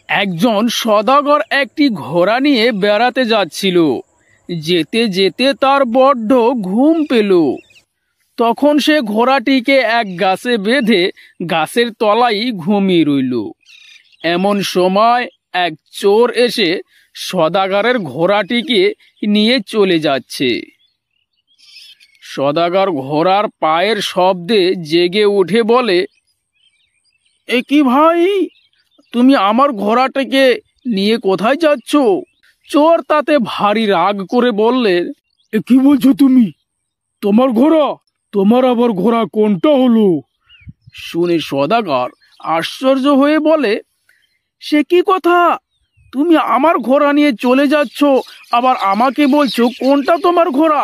একজন সদাগর একটি ঘোড়া নিয়ে বেড়াতে যাচ্ছিল। যেতে যেতে তার বড্ড ঘুম পেল। তখন সে ঘোড়াটিকে এক গাছে বেঁধে গাছের তলায় ঘুমিয়ে রইল। এমন সময় এক চোর এসে সদাগরের ঘোড়াটিকে নিয়ে চলে যাচ্ছে। সদাগর ঘোড়ার পায়ের শব্দে জেগে উঠে বলে, এ কি ভাই, তুমি আমার ঘোড়াটাকে নিয়ে কোথায় যাচ্ছ? চোর তাতে ভারী রাগ করে বললে, এ কি বলছো তুমি? তোমার ঘোড়া? তোমার আবার ঘোড়া কোনটা হলো? শুনে সদাগর আশ্চর্য হয়ে বলে, সে কি কথা? তুমি আমার ঘোড়া নিয়ে চলে যাচ্ছ, আবার আমাকে বলছো কোনটা তোমার ঘোড়া?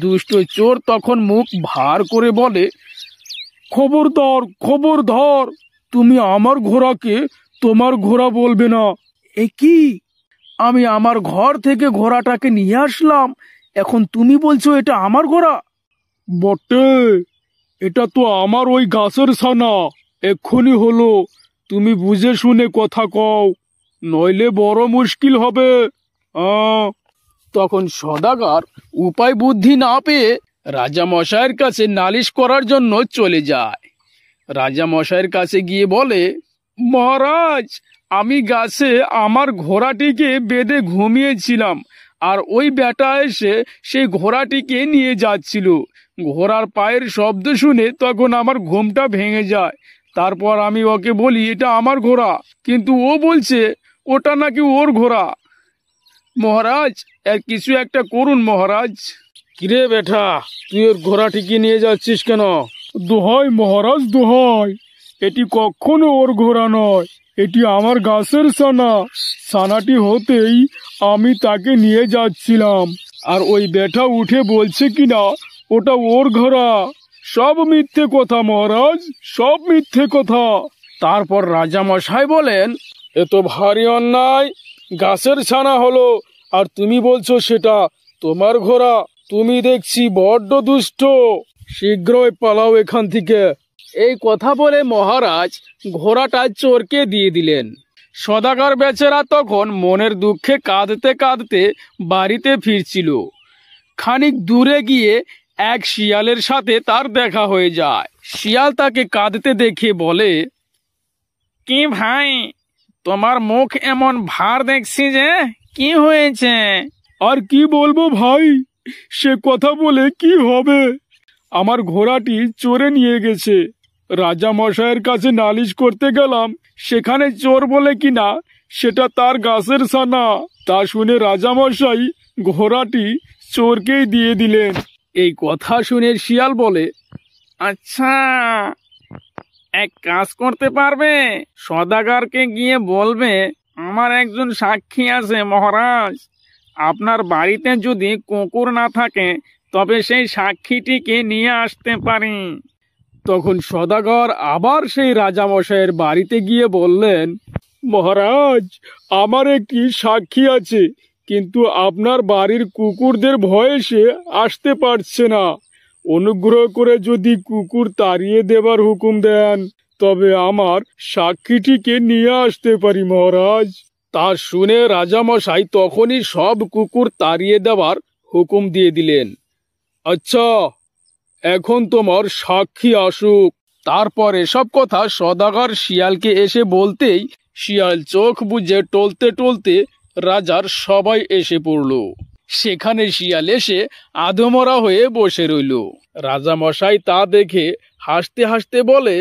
দুষ্ট চোর তখন মুখ ভার করে বলে, খবরদার খবরদার, তুমি আমার ঘোড়াকে তোমার ঘোড়া বলবে না। এ কি, আমি আমার ঘর থেকে ঘোড়াটাকে নিয়ে আসলাম, এখন তুমি বলছো এটা আমার ঘোড়া? বটে, এটা তো আমার ওই গাছের ছানা, এক্ষুনি হলো। তুমি বুঝে শুনে কথা কও, নইলে বড় মুশকিল হবে। তখন সদাগর উপায় বুদ্ধি না পেয়ে রাজামশাইয়ের কাছে নালিশ করার জন্য চলে যায়। রাজামশাইয়ের কাছে গিয়ে বলে, মহারাজ, আমি গাছে আমার ঘোড়াটিকে বেঁধে ঘুমিয়েছিলাম, আর ওই বেটা এসে সেই ঘোড়াটিকে নিয়ে যাচ্ছিল। ঘোড়ার পায়ের শব্দ শুনে তখন আমার ঘুমটা ভেঙে যায়। তারপর আমি ওকে বলি এটা আমার ঘোড়া, কিন্তু ও বলছে ওটা নাকি ওর ঘোড়া। মহারাজ, এর কিছু একটা করুন মহারাজ। কিরে বেটা, তুই ওর ঘোড়াটিকে নিয়ে যাচ্ছিস কেন? দোহাই মহারাজ দোহাই, এটি কখনো ওর ঘোড়া নয়, এটি আমার গাছের ছানা। ছানাটি হতেই আমি তাকে নিয়ে যাচ্ছিলাম, আর ওই বেটা উঠে বলছে কিনা ওটা ওর ঘোড়া। সব মিথ্যে কথা মহারাজ, সব মিথ্যে কথা। তারপর রাজামশাই বলেন, এ তো ভারী অন্যায়। গাছের ছানা হলো, আর তুমি বলছো সেটা তোমার ঘোড়া। তুমি দেখছি বড্ড দুষ্ট, শীঘ্রই পালাও এখান থেকে। এই কথা বলে মহারাজ ঘোড়াটা চোরকে দিয়ে দিলেন। সদাগর বেচারা তখন মনের দুঃখে কাঁদতে কাঁদতে বাড়িতে ফিরছিল। খানিক দূরে গিয়ে এক শিয়ালের সাথে তার দেখা হয়ে যায়। শিয়াল তাকে কাঁদতে দেখে বলে, কি ভাই, তোমার মুখ এমন ভার দেখছি যে, কি হয়েছে? আর কি বলবো ভাই, সে কথা বলে কি হবে? আমার ঘোড়াটি চোরে নিয়ে গেছে। রাজা মশাইয়ের কাছে নালিশ করতে গেলাম, সেখানে চোর বলে কিনা সেটা তার গাছের ছানা। তা শুনে রাজামশাই ঘোড়াটি চোরকেই দিয়ে দিলেন। এই কথা শুনে শিয়াল বলে, আচ্ছা, এক কাজ করতে পারবে? সদাগরকে গিয়ে বলবে আমার একজন সাক্ষী আছে মহারাজ, আপনার বাড়িতে যদি কুকুর না থাকে তবে সেই সাক্ষীটিকে নিয়ে আসতে পারি। তখন সদাগর আবার সেই রাজামশাইয়ের বাড়িতে গিয়ে বললেন, মহারাজ, আমার একটি সাক্ষী আছে, কিন্তু আপনার বাড়ির কুকুরদের ভয়ে সে আসতে পারছে না। অনুগ্রহ করে যদি কুকুর তাড়িয়ে দেবার হুকুম দেন, তবে আমার সাক্ষীটিকে নিয়ে আসতে পারি মহারাজ। তা শুনে রাজামশাই তখনই সব কুকুর তাড়িয়ে দেওয়ার হুকুম দিয়ে দিলেন। আচ্ছা, এখন তোমার সাক্ষী আসুক। তারপর এসব কথা সদাগর শিয়ালকে এসে বলতেই শিয়াল চোখ বুজে টলতে টলতে রাজার সবাই এসে পড়ল। সেখানে শিয়াল এসে আধমরা হয়ে বসে রইল। রাজামশাই তা দেখে হাসতে হাসতে বলে,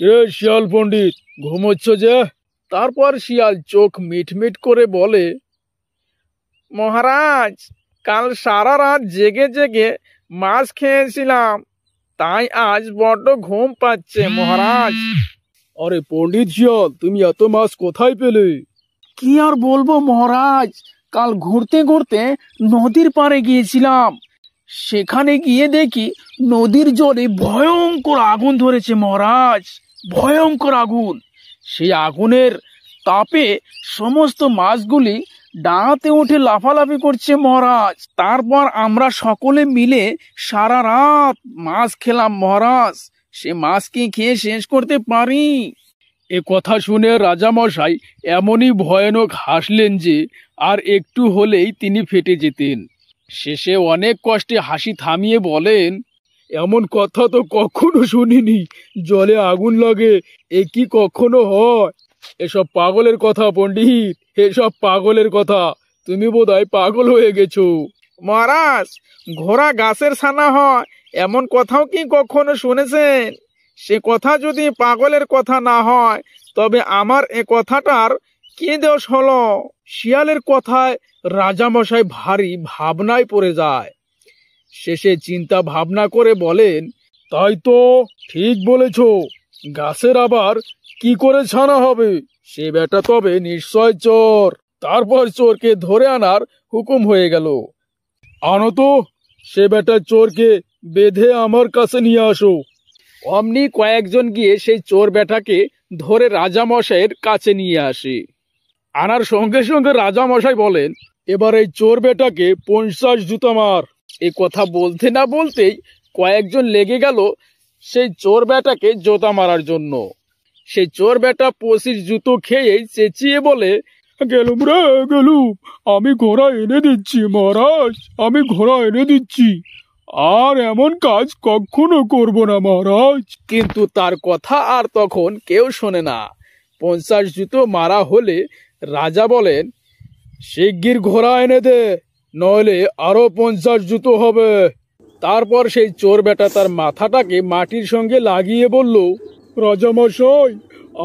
এ শিয়াল পণ্ডিত, ঘুমোচ্ছ যে? তারপর শিয়াল চোখ মিটমিট করে বলে, মহারাজ, কাল সারা রাত জেগে জেগে মাছ খেয়েছিলাম, তাই আজ বড্ড ঘুম পাচ্ছে মহারাজ। আরে পণ্ডিত শিয়াল, তুমি এত মাছ কোথায় পেলে? কি আর বলবো মহারাজ, কাল ঘুরতে ঘুরতে নদীর পাড়ে গিয়েছিলাম। সেখানে গিয়ে দেখি নদীর জলে ভয়ঙ্কর আগুন ধরেছে মহারাজ, ভয়ঙ্কর আগুন। সেই আগুনের তাপে সমস্ত মাছগুলি ডাঙাতে উঠে লাফালাফি করছে মহারাজ। তারপর আমরা সকলে মিলে সারা রাত মাছ খেলাম মহারাজ, সে মাছ কি খেয়ে শেষ করতে পারি? এ কথা শুনে রাজামশাই এমনই ভয়ানক হাসলেন যে আর একটু হলেই তিনি ফেটে যেতেন। শেষে অনেক কষ্টে হাসি থামিয়ে বলেন, এমন কথা তো কখনো শুনিনি, জলে আগুন লাগে, এ কি কখনো হয়? এসব পাগলের কথা পণ্ডিত, এসব পাগলের কথা। তুমি বোধহয় পাগল হয়ে গেছো। মহারাজ, ঘোড়া গাছের ছানা হয় এমন কথাও কি কখনো শুনেছেন? সে কথা যদি পাগলের কথা না হয় তবে আমার এ কথাটার কি দোষ হলো? শিয়ালের কথায় রাজামশাই ভারী ভাবনায় পড়ে যায়। শেষে চিন্তা ভাবনা করে বলেন, তাই তো, ঠিক বলেছ, গাছের আবার কি করে ছানা হবে? সে বেটা তবে নিশ্চয় চোর। তারপর চোরকে ধরে আনার হুকুম হয়ে গেল। আনো তো সে বেটা চোরকে বেঁধে আমার কাছে নিয়ে আসো। অমনি কয়েকজন গিয়ে সেই চোর বেটাকে ধরে রাজামশাইয়ের কাছে নিয়ে আসে। আনার সঙ্গে সঙ্গে রাজামশাই বলেন, এবার এই চোর বেটাকে 50 জুতা মার। এই কথা বলতে না বলতেই কয়েকজন লেগে গেল সেই চোর বেটাকে জোতা মারার জন্য। সেই চোর বেটা 25 জুতো খেয়েই চেঁচিয়ে বলে, গেলুম রে গেলুম, আমি ঘোড়া এনে দিচ্ছি মহারাজ, আমি ঘোড়া এনে দিচ্ছি, আর এমন কাজ কখনো করব না মহারাজ। কিন্তু তার কথা আর তখন কেউ শোনে না। 50 জুতো মারা হলে রাজা বলেন, শিগগির ঘোড়া এনে দে, নইলে আরো 50 জুতো হবে। তারপর সেই চোর বেটা তার মাথাটাকে মাটির সঙ্গে লাগিয়ে বলল, রাজামশাই,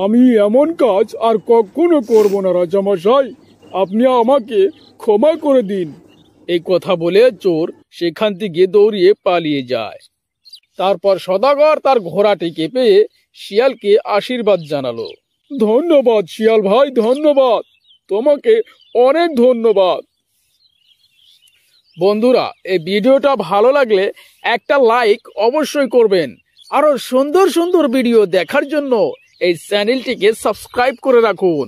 আমি এমন কাজ আর কখনো করব না রাজামশাই, আপনি আমাকে ক্ষমা করে দিন। এই কথা বলে চোর সেখান থেকে দৌড়িয়ে পালিয়ে যায়। তারপর সদাগর তার ঘোড়াটিকে পেয়ে শিয়ালকে আশীর্বাদ জানালো। ধন্যবাদ শিয়াল ভাই, ধন্যবাদ, তোমাকে অনেক ধন্যবাদ। বন্ধুরা, এই ভিডিওটা ভালো লাগলে একটা লাইক অবশ্যই করবেন। আরো সুন্দর সুন্দর ভিডিও দেখার জন্য এই চ্যানেলটিকে সাবস্ক্রাইব করে রাখুন।